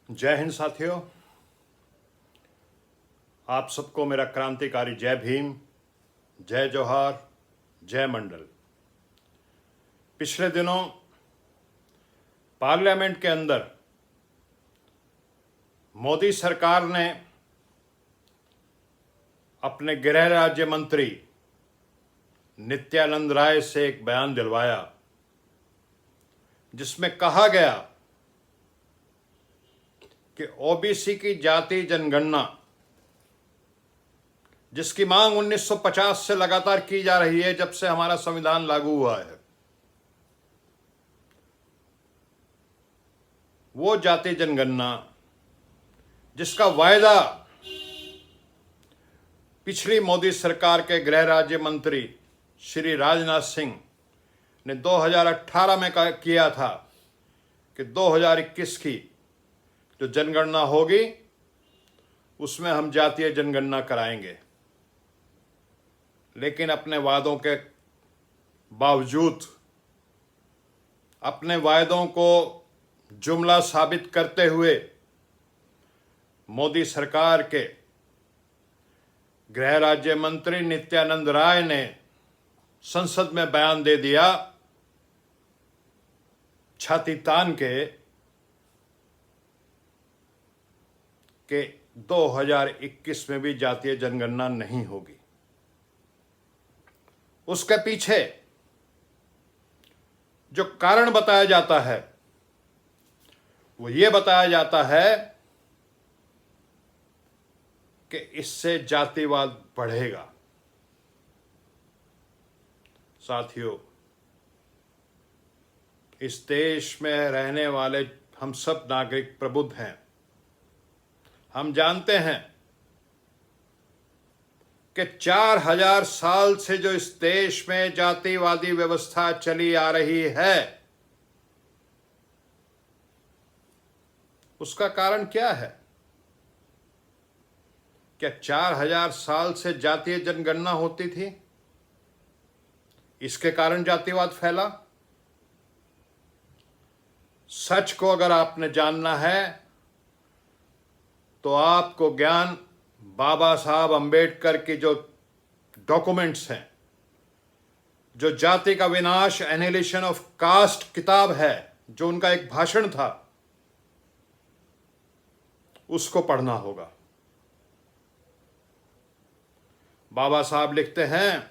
जय हिंद साथियों। आप सबको मेरा क्रांतिकारी जय भीम, जय जोहार, जय मंडल। पिछले दिनों पार्लियामेंट के अंदर मोदी सरकार ने अपने गृह राज्य मंत्री नित्यानंद राय से एक बयान दिलवाया जिसमें कहा गया कि ओबीसी की जाति जनगणना, जिसकी मांग 1950 से लगातार की जा रही है, जब से हमारा संविधान लागू हुआ है, वो जाति जनगणना जिसका वायदा पिछली मोदी सरकार के गृह राज्य मंत्री श्री राजनाथ सिंह ने 2018 में किया था कि 2021 की जो जनगणना होगी उसमें हम जातीय जनगणना कराएंगे। लेकिन अपने वादों के बावजूद, अपने वायदों को जुमला साबित करते हुए मोदी सरकार के गृह राज्य मंत्री नित्यानंद राय ने संसद में बयान दे दिया, छाती तान के, कि 2021 में भी जातीय जनगणना नहीं होगी। उसके पीछे जो कारण बताया जाता है वो ये बताया जाता है कि इससे जातिवाद बढ़ेगा। साथियों, इस देश में रहने वाले हम सब नागरिक प्रबुद्ध हैं। हम जानते हैं कि 4000 साल से जो इस देश में जातिवादी व्यवस्था चली आ रही है, उसका कारण क्या है? क्या 4000 साल से जातीय जनगणना होती थी, इसके कारण जातिवाद फैला? सच को अगर आपने जानना है तो आपको ज्ञान बाबा साहब अंबेडकर की जो डॉक्यूमेंट्स हैं, जो जाति का विनाश, एनिहिलेशन ऑफ कास्ट किताब है, जो उनका एक भाषण था, उसको पढ़ना होगा। बाबा साहब लिखते हैं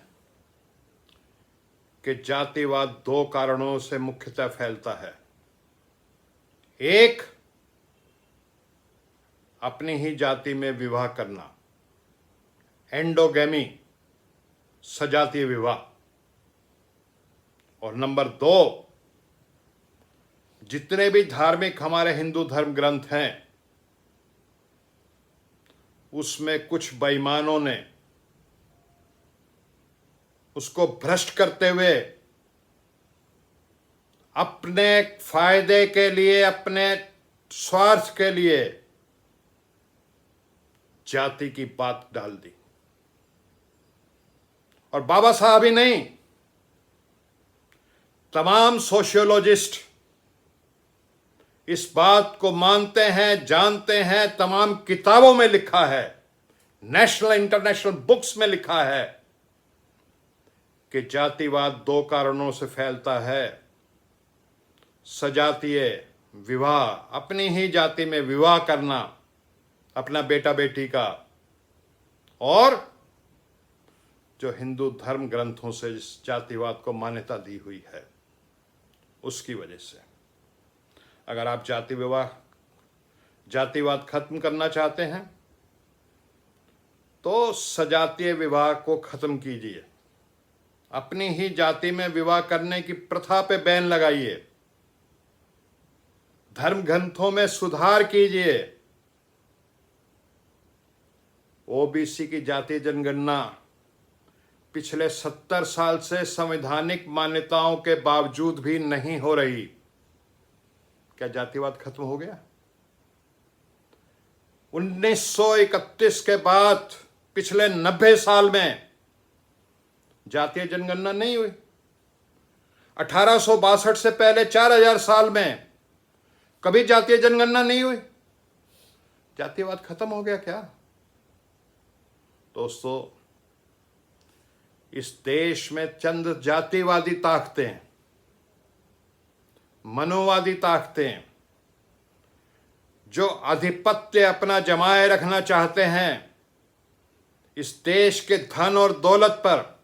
कि जातिवाद 2 कारणों से मुख्यतः फैलता है। एक, अपनी ही जाति में विवाह करना, एंडोगेमी, सजातीय विवाह। और नंबर 2, जितने भी धार्मिक हमारे हिंदू धर्म ग्रंथ हैं, उसमें कुछ बेईमानों ने उसको भ्रष्ट करते हुए अपने फायदे के लिए, अपने स्वार्थ के लिए जाति की बात डाल दी। और बाबा साहब ही नहीं, तमाम सोशियोलॉजिस्ट इस बात को मानते हैं, जानते हैं। तमाम किताबों में लिखा है, नेशनल इंटरनेशनल बुक्स में लिखा है कि जातिवाद 2 कारणों से फैलता है। सजातीय विवाह, अपनी ही जाति में विवाह करना अपना बेटा बेटी का, और जो हिंदू धर्म ग्रंथों से इस जातिवाद को मान्यता दी हुई है, उसकी वजह से। अगर आप जातिवाद खत्म करना चाहते हैं तो सजातीय विवाह को खत्म कीजिए, अपनी ही जाति में विवाह करने की प्रथा पे बैन लगाइए, धर्म ग्रंथों में सुधार कीजिए। ओबीसी की जातीय जनगणना पिछले 70 साल से संवैधानिक मान्यताओं के बावजूद भी नहीं हो रही। क्या जातिवाद खत्म हो गया? 1931 के बाद पिछले 90 साल में जातीय जनगणना नहीं हुई। 1862 से पहले 4000 साल में कभी जातीय जनगणना नहीं हुई। जातिवाद खत्म हो गया क्या? दोस्तों, इस देश में चंद जातिवादी ताकतें, मनोवादी ताकतें जो आधिपत्य अपना जमाए रखना चाहते हैं इस देश के धन और दौलत पर,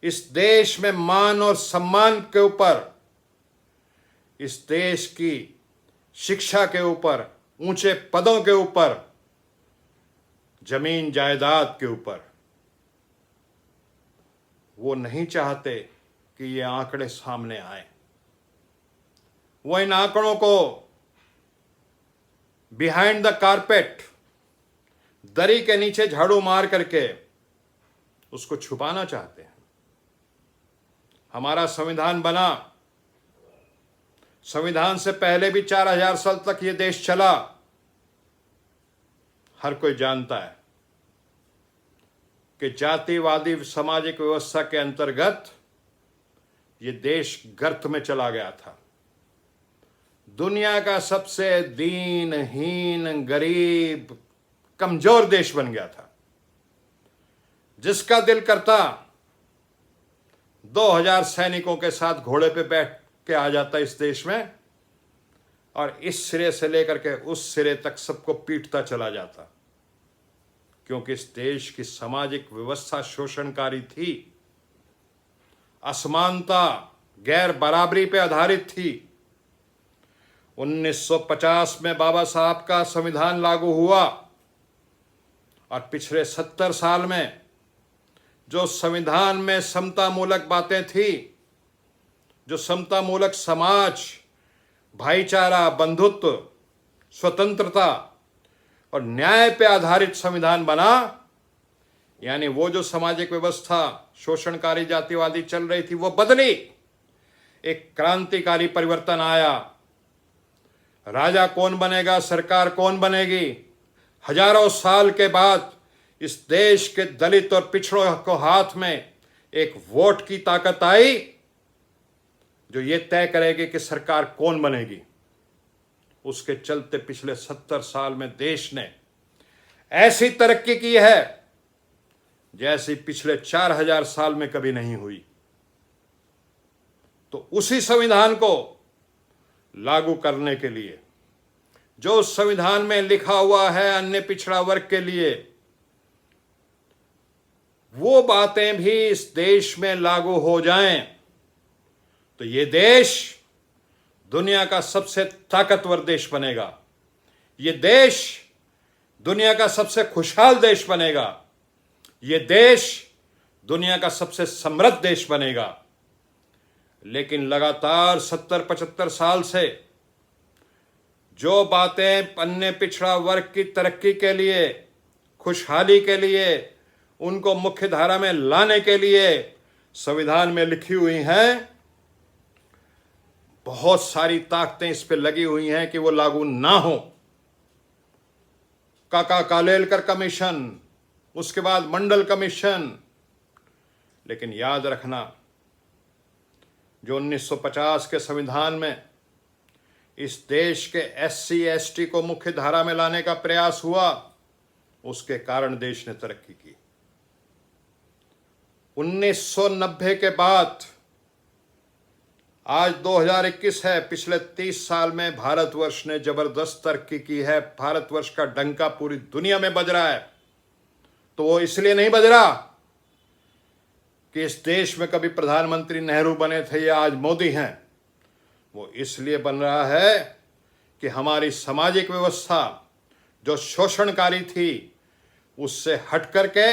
इस देश में मान और सम्मान के ऊपर, इस देश की शिक्षा के ऊपर, ऊंचे पदों के ऊपर, जमीन जायदाद के ऊपर, वो नहीं चाहते कि ये आंकड़े सामने आए। वो इन आंकड़ों को बिहाइंड द कारपेट, दरी के नीचे झाड़ू मार करके उसको छुपाना चाहते हैं। हमारा संविधान बना, संविधान से पहले भी 4000 साल तक ये देश चला। हर कोई जानता है कि जातिवादी सामाजिक व्यवस्था के अंतर्गत ये देश गर्त में चला गया था। दुनिया का सबसे दीनहीन, गरीब, कमजोर देश बन गया था। जिसका दिल करता 2000 सैनिकों के साथ घोड़े पे बैठ के आ जाता इस देश में और इस सिरे से लेकर के उस सिरे तक सबको पीटता चला जाता, क्योंकि इस देश की सामाजिक व्यवस्था शोषणकारी थी, असमानता, गैर बराबरी पे आधारित थी। 1950 में बाबा साहब का संविधान लागू हुआ और पिछले 70 साल में जो संविधान में समतामूलक बातें थी, जो समतामूलक समाज, भाईचारा, बंधुत्व, स्वतंत्रता और न्याय पे आधारित संविधान बना, यानी वो जो सामाजिक व्यवस्था शोषणकारी जातिवादी चल रही थी वो बदली। एक क्रांतिकारी परिवर्तन आया। राजा कौन बनेगा, सरकार कौन बनेगी, हजारों साल के बाद इस देश के दलित और पिछड़ों को हाथ में एक वोट की ताकत आई जो ये तय करेगी कि सरकार कौन बनेगी। उसके चलते पिछले 70 साल में देश ने ऐसी तरक्की की है जैसी पिछले 4000 साल में कभी नहीं हुई। तो उसी संविधान को लागू करने के लिए, जो संविधान में लिखा हुआ है अन्य पिछड़ा वर्ग के लिए, वो बातें भी इस देश में लागू हो जाएं तो ये देश दुनिया का सबसे ताकतवर देश बनेगा। ये देश दुनिया का सबसे खुशहाल देश बनेगा। ये देश दुनिया का सबसे समृद्ध देश बनेगा। लेकिन लगातार 70-75 साल से जो बातें अन्य पिछड़ा वर्ग की तरक्की के लिए, खुशहाली के लिए, उनको मुख्य धारा में लाने के लिए संविधान में लिखी हुई हैं, बहुत सारी ताकतें इस पे लगी हुई हैं कि वो लागू ना हो। काका कालेलकर कमीशन, उसके बाद मंडल कमीशन। लेकिन याद रखना, जो 1950 के संविधान में इस देश के SC ST को मुख्य धारा में लाने का प्रयास हुआ, उसके कारण देश ने तरक्की की। 1990 के बाद आज 2021 है, पिछले 30 साल में भारतवर्ष ने जबरदस्त तरक्की की है। भारतवर्ष का डंका पूरी दुनिया में बज रहा है। तो वो इसलिए नहीं बज रहा कि इस देश में कभी प्रधानमंत्री नेहरू बने थे या आज मोदी हैं। वो इसलिए बन रहा है कि हमारी सामाजिक व्यवस्था जो शोषणकारी थी उससे हट करके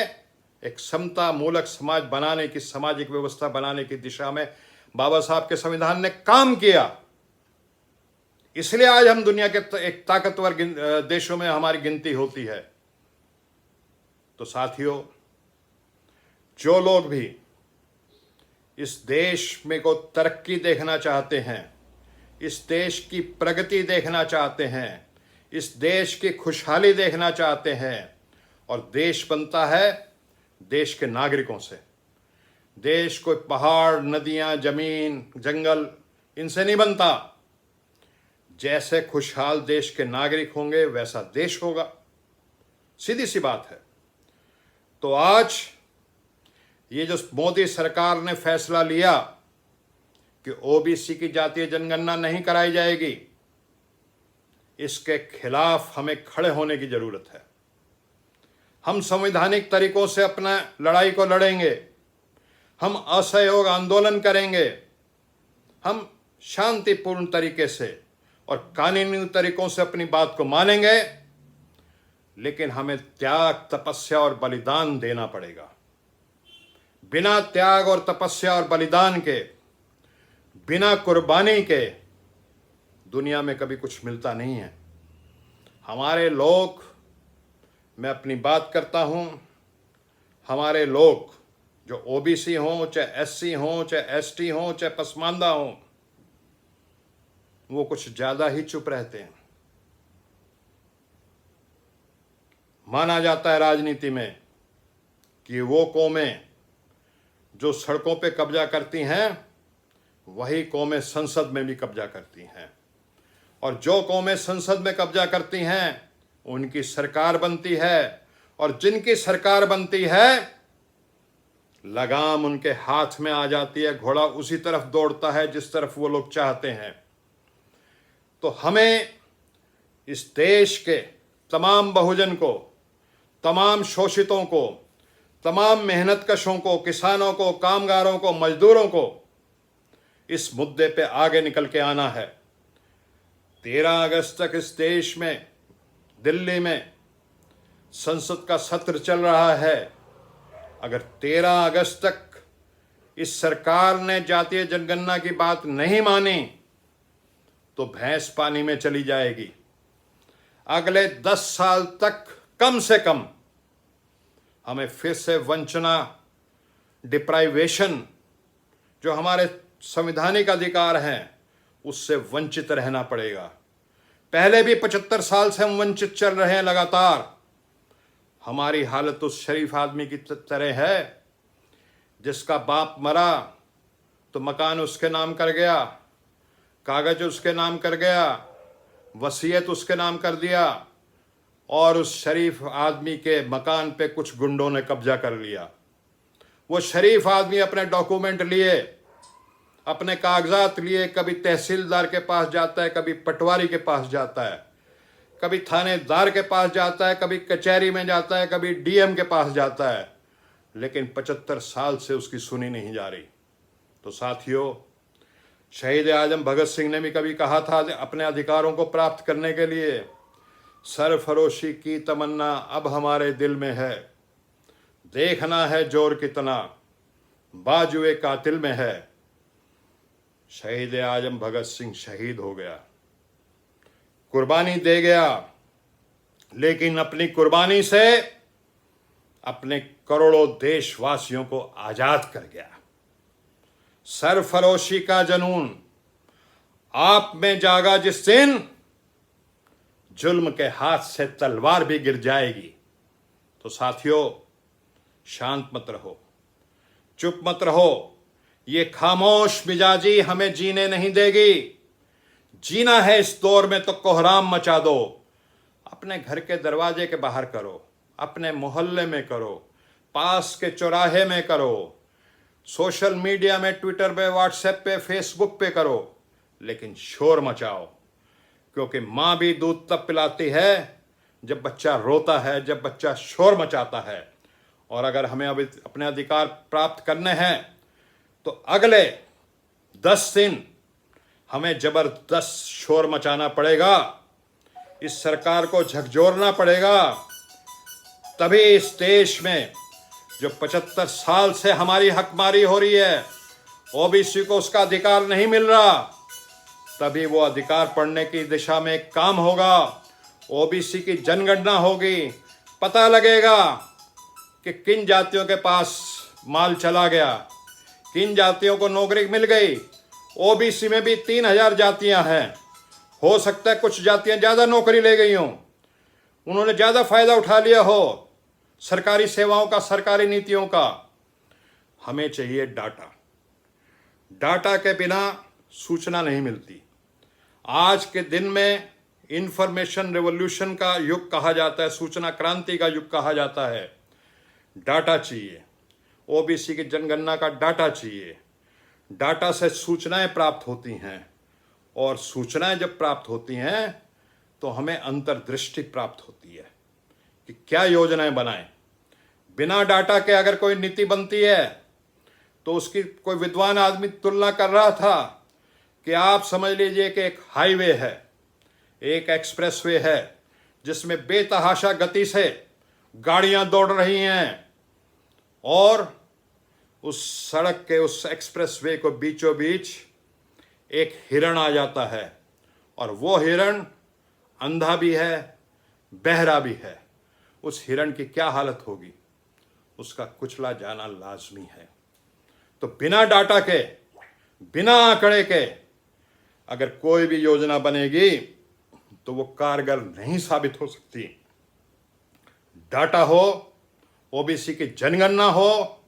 एक समता मूलक समाज बनाने की, सामाजिक व्यवस्था बनाने की दिशा में बाबा साहब के संविधान ने काम किया। इसलिए आज हम दुनिया के एक ताकतवर देशों में हमारी गिनती होती है। तो साथियों, जो लोग भी इस देश में को तरक्की देखना चाहते हैं, इस देश की प्रगति देखना चाहते हैं, इस देश की खुशहाली देखना चाहते हैं, और देश बनता है देश के नागरिकों से। देश कोई पहाड़, नदियां, जमीन, जंगल, इनसे नहीं बनता। जैसे खुशहाल देश के नागरिक होंगे वैसा देश होगा, सीधी सी बात है। तो आज ये जो मोदी सरकार ने फैसला लिया कि ओबीसी की जातीय जनगणना नहीं कराई जाएगी, इसके खिलाफ हमें खड़े होने की जरूरत है। हम संवैधानिक तरीकों से अपना लड़ाई को लड़ेंगे, हम असहयोग आंदोलन करेंगे, हम शांतिपूर्ण तरीके से और कानूनी तरीकों से अपनी बात को मानेंगे, लेकिन हमें त्याग, तपस्या और बलिदान देना पड़ेगा। बिना त्याग और तपस्या और बलिदान के, बिना कुर्बानी के दुनिया में कभी कुछ मिलता नहीं है। हमारे लोग, मैं अपनी बात करता हूं, हमारे लोग जो ओबीसी हों, चाहे एससी हों, चाहे एसटी हों, चाहे पसमानदा हों, वो कुछ ज्यादा ही चुप रहते हैं। माना जाता है राजनीति में कि वो कौमें जो सड़कों पे कब्जा करती हैं, वही कौमें संसद में भी कब्जा करती हैं, और जो कौमें संसद में कब्जा करती हैं उनकी सरकार बनती है, और जिनकी सरकार बनती है लगाम उनके हाथ में आ जाती है, घोड़ा उसी तरफ दौड़ता है जिस तरफ वो लोग चाहते हैं। तो हमें इस देश के तमाम बहुजन को, तमाम शोषितों को, तमाम मेहनतकशों को, किसानों को, कामगारों को, मजदूरों को इस मुद्दे पे आगे निकल के आना है। 13 अगस्त तक इस देश में, दिल्ली में संसद का सत्र चल रहा है। अगर 13 अगस्त तक इस सरकार ने जातीय जनगणना की बात नहीं मानी तो भैंस पानी में चली जाएगी। अगले 10 साल तक कम से कम हमें फिर से वंचना, डिप्राइवेशन, जो हमारे संवैधानिक अधिकार हैं, उससे वंचित रहना पड़ेगा। पहले भी 75 साल से हम वंचित चल रहे हैं लगातार। हमारी हालत उस शरीफ आदमी की तरह है जिसका बाप मरा तो मकान उसके नाम कर गया, कागज उसके नाम कर गया, वसीयत उसके नाम कर दिया, और उस शरीफ आदमी के मकान पे कुछ गुंडों ने कब्जा कर लिया। वो शरीफ आदमी अपने डॉक्यूमेंट लिए, अपने कागजात लिए, कभी तहसीलदार के पास जाता है, कभी पटवारी के पास जाता है, कभी थानेदार के पास जाता है, कभी कचहरी में जाता है, कभी डीएम के पास जाता है, लेकिन 75 साल से उसकी सुनी नहीं जा रही। तो साथियों, शहीद आजम भगत सिंह ने भी कभी कहा था, अपने अधिकारों को प्राप्त करने के लिए सरफरोशी की तमन्ना अब हमारे दिल में है, देखना है जोर कितना बाजुए कातिल में है। शहीद आजम भगत सिंह शहीद हो गया, कुर्बानी दे गया, लेकिन अपनी कुर्बानी से अपने करोड़ों देशवासियों को आजाद कर गया। सरफरोशी का जुनून आप में जागा जिस दिन, जुल्म के हाथ से तलवार भी गिर जाएगी। तो साथियों, शांत मत रहो, चुप मत रहो। ये खामोश मिजाजी हमें जीने नहीं देगी। जीना है इस दौर में तो कोहराम मचा दो। अपने घर के दरवाजे के बाहर करो, अपने मोहल्ले में करो, पास के चौराहे में करो, सोशल मीडिया में, ट्विटर पे, व्हाट्सएप पे, फेसबुक पे करो, लेकिन शोर मचाओ। क्योंकि माँ भी दूध तब पिलाती है जब बच्चा रोता है, जब बच्चा शोर मचाता है। और अगर हमें अभी अपने अधिकार प्राप्त करने हैं तो अगले 10 दिन हमें जबरदस्त शोर मचाना पड़ेगा, इस सरकार को झकझोरना पड़ेगा। तभी इस देश में जो 75 साल से हमारी हकमारी हो रही है, ओबीसी को उसका अधिकार नहीं मिल रहा, तभी वो अधिकार पढ़ने की दिशा में एक काम होगा। ओबीसी की जनगणना होगी, पता लगेगा कि किन जातियों के पास माल चला गया, किन जातियों को नौकरी मिल गई। ओबीसी में भी 3000 जातियां हैं, हो सकता है कुछ जातियां ज़्यादा नौकरी ले गई हों, उन्होंने ज़्यादा फायदा उठा लिया हो सरकारी सेवाओं का, सरकारी नीतियों का। हमें चाहिए डाटा। डाटा के बिना सूचना नहीं मिलती। आज के दिन में इंफॉर्मेशन रेवोल्यूशन का युग कहा जाता है, सूचना क्रांति का युग कहा जाता है। डाटा चाहिए, ओबीसी की जनगणना का डाटा चाहिए। डाटा से सूचनाएं प्राप्त होती हैं, और सूचनाएं जब प्राप्त होती हैं तो हमें अंतर्दृष्टि प्राप्त होती है कि क्या योजनाएं बनाएं। बिना डाटा के अगर कोई नीति बनती है तो उसकी कोई विद्वान आदमी तुलना कर रहा था कि आप समझ लीजिए कि एक हाईवे है, एक एक्सप्रेसवे है जिसमें बेतहाशा गति से गाड़ियां दौड़ रही हैं, और उस सड़क के उस एक्सप्रेसवे को बीचों बीच एक हिरण आ जाता है, और वो हिरण अंधा भी है, बहरा भी है। उस हिरण की क्या हालत होगी, उसका कुचला जाना लाजमी है। तो बिना डाटा के, बिना आंकड़े के अगर कोई भी योजना बनेगी तो वो कारगर नहीं साबित हो सकती। डाटा हो, ओबीसी की जनगणना हो,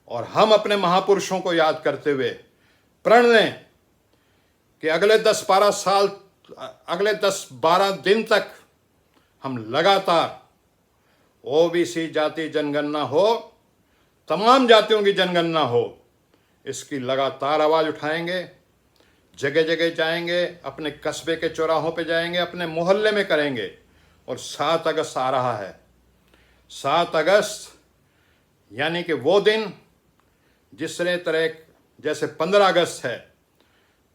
और हम अपने महापुरुषों को याद करते हुए प्रण लें कि अगले 10-12 दिन तक हम लगातार ओबीसी जाति जनगणना हो, तमाम जातियों की जनगणना हो, इसकी लगातार आवाज उठाएंगे। जगह जगह जाएंगे, अपने कस्बे के चौराहों पे जाएंगे, अपने मोहल्ले में करेंगे। और 7 अगस्त आ रहा है। 7 अगस्त यानी कि वो दिन जिसने तरह जैसे 15 अगस्त है,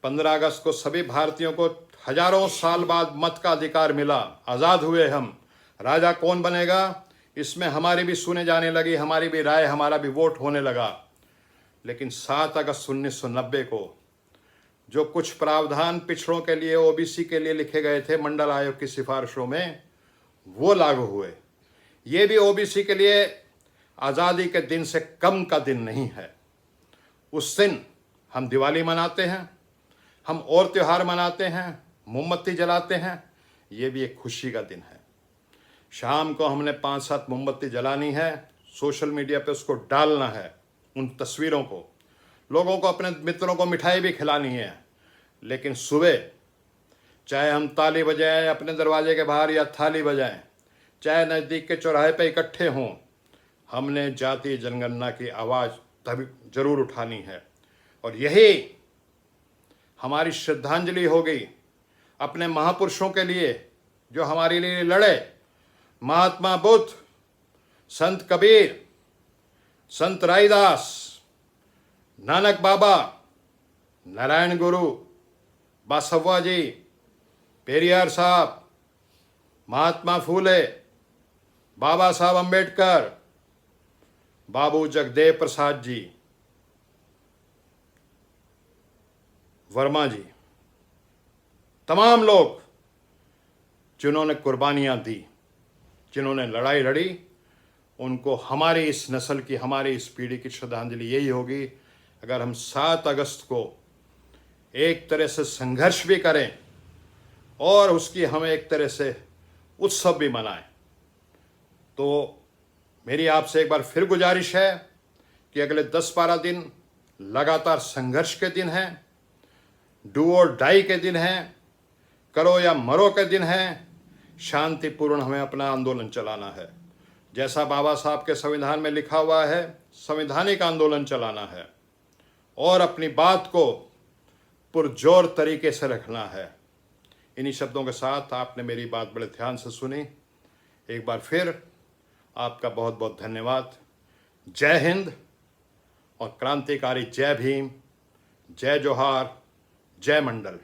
15 अगस्त को सभी भारतीयों को हजारों साल बाद मत का अधिकार मिला, आज़ाद हुए हम। राजा कौन बनेगा इसमें हमारी भी सुने जाने लगी, हमारी भी राय, हमारा भी वोट होने लगा। लेकिन 7 अगस्त 1990 को जो कुछ प्रावधान पिछड़ों के लिए, ओबीसी के लिए लिखे गए थे मंडल आयोग की सिफारिशों में, वो लागू हुए। ये भी ओबीसी के लिए आज़ादी के दिन से कम का दिन नहीं है। उस दिन हम दिवाली मनाते हैं, हम और त्यौहार मनाते हैं, मोमबत्ती जलाते हैं। ये भी एक खुशी का दिन है। शाम को हमने 5-7 मोमबत्ती जलानी है, सोशल मीडिया पे उसको डालना है, उन तस्वीरों को, लोगों को, अपने मित्रों को मिठाई भी खिलानी है। लेकिन सुबह चाहे हम ताली बजाएं अपने दरवाजे के बाहर या थाली बजाएं, चाहे नज़दीक के चौराहे पे इकट्ठे हों, हमने जातीय जनगणना की आवाज़ तभी जरूर उठानी है। और यही हमारी श्रद्धांजलि होगी अपने महापुरुषों के लिए जो हमारे लिए लड़े। महात्मा बुद्ध, संत कबीर, संत राईदास, नानक बाबा, नारायण गुरु, बासव्वा जी, पेरियार साहब, महात्मा फूले, बाबा साहब अम्बेडकर, बाबू जगदेव प्रसाद जी, वर्मा जी, तमाम लोग जिन्होंने कुर्बानियां दी, जिन्होंने लड़ाई लड़ी, उनको हमारी इस नस्ल की, हमारी इस पीढ़ी की श्रद्धांजलि यही होगी। अगर हम 7 अगस्त को एक तरह से संघर्ष भी करें और उसकी हम एक तरह से उत्सव भी मनाएं, तो मेरी आपसे एक बार फिर गुजारिश है कि अगले 10-12 दिन लगातार संघर्ष के दिन हैं, डू और डाई के दिन हैं, करो या मरो के दिन हैं। शांतिपूर्ण हमें अपना आंदोलन चलाना है, जैसा बाबा साहब के संविधान में लिखा हुआ है, संवैधानिक आंदोलन चलाना है, और अपनी बात को पुरजोर तरीके से रखना है। इन्हीं शब्दों के साथ आपने मेरी बात बड़े ध्यान से सुनी। एक बार फिर आपका बहुत बहुत धन्यवाद। जय हिंद और क्रांतिकारी जय भीम, जय जोहार, जय मंडल।